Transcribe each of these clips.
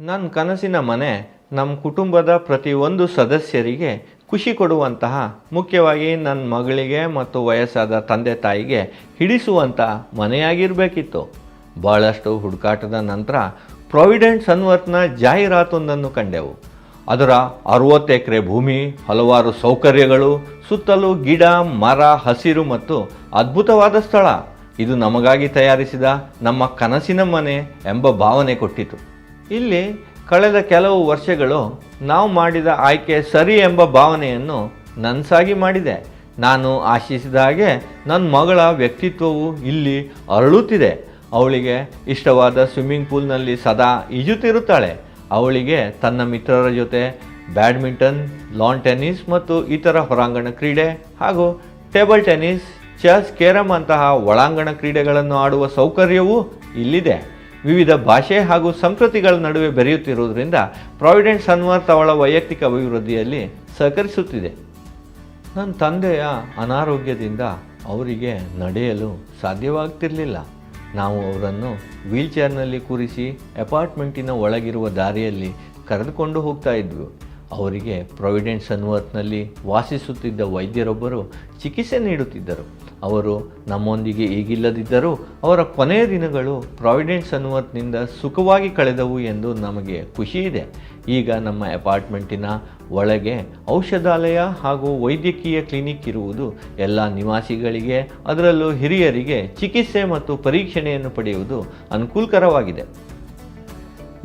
ನನ್ನ ಕನಸಿನ ಮನೆ ನಮ್ಮ ಕುಟುಂಬದ ಪ್ರತಿಯೊಂದು ಸದಸ್ಯರಿಗೆ ಖುಷಿ ಕೊಡುವಂತಹ, ಮುಖ್ಯವಾಗಿ ನನ್ನ ಮಗಳಿಗೆ ಮತ್ತು ವಯಸ್ಸಾದ ತಂದೆ ತಾಯಿಗೆ ಹಿಡಿಸುವಂಥ ಮನೆಯಾಗಿರಬೇಕಿತ್ತು. ಭಾಳಷ್ಟು ಹುಡುಕಾಟದ ನಂತರ ಪ್ರಾವಿಡೆಂಟ್ ಸನ್ವರ್ತ್ನ ಜಾಹೀರಾತೊಂದನ್ನು ಕಂಡೆವು. ಅದರ 60 ಎಕರೆ ಭೂಮಿ, ಹಲವಾರು ಸೌಕರ್ಯಗಳು, ಸುತ್ತಲೂ ಗಿಡ ಮರ, ಹಸಿರು ಮತ್ತು ಅದ್ಭುತವಾದ ಸ್ಥಳ. ಇದು ನಮಗಾಗಿ ತಯಾರಿಸಿದ ನಮ್ಮ ಕನಸಿನ ಮನೆ ಎಂಬ ಭಾವನೆ ಕೊಟ್ಟಿತು. ಇಲ್ಲಿ ಕಳೆದ ಕೆಲವು ವರ್ಷಗಳು ನಾವು ಮಾಡಿದ ಆಯ್ಕೆ ಸರಿ ಎಂಬ ಭಾವನೆಯನ್ನು ನನಸಾಗಿ ಮಾಡಿದೆ. ನಾನು ಆಶಿಸಿದ ಹಾಗೆ ನನ್ನ ಮಗಳ ವ್ಯಕ್ತಿತ್ವವು ಇಲ್ಲಿ ಅರಳುತ್ತಿದೆ. ಅವಳಿಗೆ ಇಷ್ಟವಾದ ಸ್ವಿಮ್ಮಿಂಗ್ ಪೂಲ್ನಲ್ಲಿ ಸದಾ ಈಜುತ್ತಿರುತ್ತಾಳೆ. ಅವಳಿಗೆ ತನ್ನ ಮಿತ್ರರ ಜೊತೆ ಬ್ಯಾಡ್ಮಿಂಟನ್, ಲಾನ್ ಟೆನ್ನಿಸ್ ಮತ್ತು ಇತರ ಹೊರಾಂಗಣ ಕ್ರೀಡೆ ಹಾಗೂ ಟೇಬಲ್ ಟೆನ್ನಿಸ್, ಚೆಸ್, ಕೇರಮ್ ಅಂತಹ ಒಳಾಂಗಣ ಕ್ರೀಡೆಗಳನ್ನು ಆಡುವ ಸೌಕರ್ಯವೂ ಇಲ್ಲಿದೆ. ವಿವಿಧ ಭಾಷೆ ಹಾಗೂ ಸಂಸ್ಕೃತಿಗಳ ನಡುವೆ ಬೆರೆಯುತ್ತಿರುವುದರಿಂದ ಪ್ರಾವಿಡೆಂಟ್ ಸನ್ವರ್ತ್ ಅವಳ ವೈಯಕ್ತಿಕ ಅಭಿವೃದ್ಧಿಯಲ್ಲಿ ಸಹಕರಿಸುತ್ತಿದೆ. ನನ್ನ ತಂದೆಯ ಅನಾರೋಗ್ಯದಿಂದ ಅವರಿಗೆ ನಡೆಯಲು ಸಾಧ್ಯವಾಗ್ತಿರಲಿಲ್ಲ. ನಾವು ಅವರನ್ನು ವೀಲ್ಚೇರ್ನಲ್ಲಿ ಕೂರಿಸಿ ಅಪಾರ್ಟ್ಮೆಂಟಿನ ಒಳಗಿರುವ ದಾರಿಯಲ್ಲಿ ಕರೆದುಕೊಂಡು ಹೋಗ್ತಾ ಇದ್ವು. ಅವರಿಗೆ ಪ್ರಾವಿಡೆಂಟ್ ಸನ್ವರ್ತ್ನಲ್ಲಿ ವಾಸಿಸುತ್ತಿದ್ದ ವೈದ್ಯರೊಬ್ಬರು ಚಿಕಿತ್ಸೆ ನೀಡುತ್ತಿದ್ದರು. ಅವರು ನಮ್ಮೊಂದಿಗೆ ಈಗಿಲ್ಲದಿದ್ದರೂ ಅವರ ಕೊನೆಯ ದಿನಗಳು ಪ್ರಾವಿಡೆಂಟ್ ಸನ್ವರ್ತ್ನಿಂದ ಸುಖವಾಗಿ ಕಳೆದವು ಎಂದು ನಮಗೆ ಖುಷಿಯಿದೆ. ಈಗ ನಮ್ಮ ಅಪಾರ್ಟ್ಮೆಂಟಿನ ಒಳಗೆ ಔಷಧಾಲಯ ಹಾಗೂ ವೈದ್ಯಕೀಯ ಕ್ಲಿನಿಕ್ ಇರುವುದು ಎಲ್ಲ ನಿವಾಸಿಗಳಿಗೆ, ಅದರಲ್ಲೂ ಹಿರಿಯರಿಗೆ ಚಿಕಿತ್ಸೆ ಮತ್ತು ಪರೀಕ್ಷಣೆಯನ್ನು ಪಡೆಯುವುದು ಅನುಕೂಲಕರವಾಗಿದೆ.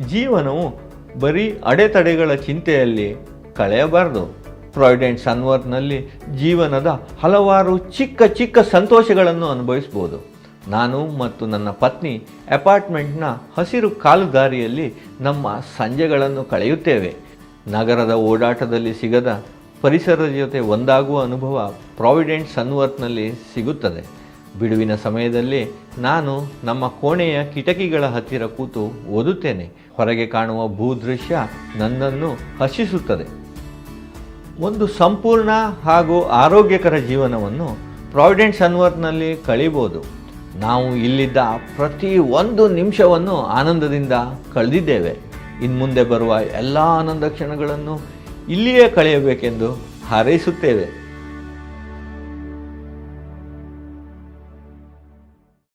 ಜೀವನವು ಬರೀ ಅಡೆತಡೆಗಳ ಚಿಂತೆಯಲ್ಲಿ ಕಳೆಯಬಾರದು. ಪ್ರಾವಿಡೆಂಟ್ ಸನ್ವರ್ತ್ನಲ್ಲಿ ಜೀವನದ ಹಲವಾರು ಚಿಕ್ಕ ಚಿಕ್ಕ ಸಂತೋಷಗಳನ್ನು ಅನುಭವಿಸ್ಬೋದು. ನಾನು ಮತ್ತು ನನ್ನ ಪತ್ನಿ ಅಪಾರ್ಟ್ಮೆಂಟ್ನ ಹಸಿರು ಕಾಲುದಾರಿಯಲ್ಲಿ ನಮ್ಮ ಸಂಜೆಗಳನ್ನು ಕಳೆಯುತ್ತೇವೆ. ನಗರದ ಓಡಾಟದಲ್ಲಿ ಸಿಗದ ಪರಿಸರದ ಜೊತೆ ಒಂದಾಗುವ ಅನುಭವ ಪ್ರಾವಿಡೆಂಟ್ ಸನ್ವರ್ತ್ನಲ್ಲಿ ಸಿಗುತ್ತದೆ. ಬಿಡುವಿನ ಸಮಯದಲ್ಲಿ ನಾನು ನಮ್ಮ ಕೋಣೆಯ ಕಿಟಕಿಗಳ ಹತ್ತಿರ ಕೂತು ಓದುತ್ತೇನೆ. ಹೊರಗೆ ಕಾಣುವ ಭೂದೃಶ್ಯ ನನ್ನನ್ನು ಹರ್ಷಿಸುತ್ತದೆ. ಒಂದು ಸಂಪೂರ್ಣ ಹಾಗೂ ಆರೋಗ್ಯಕರ ಜೀವನವನ್ನು ಪ್ರಾವಿಡೆಂಟ್ ಸನ್ವರ್ತ್ನಲ್ಲಿ ಕಳೀಬೋದು. ನಾವು ಇಲ್ಲಿದ್ದ ಪ್ರತಿ ಒಂದು ನಿಮಿಷವನ್ನು ಆನಂದದಿಂದ ಕಳೆದಿದ್ದೇವೆ. ಇನ್ನು ಮುಂದೆ ಬರುವ ಎಲ್ಲ ಆನಂದ ಕ್ಷಣಗಳನ್ನು ಇಲ್ಲಿಯೇ ಕಳೆಯಬೇಕೆಂದು ಹಾರೈಸುತ್ತೇವೆ.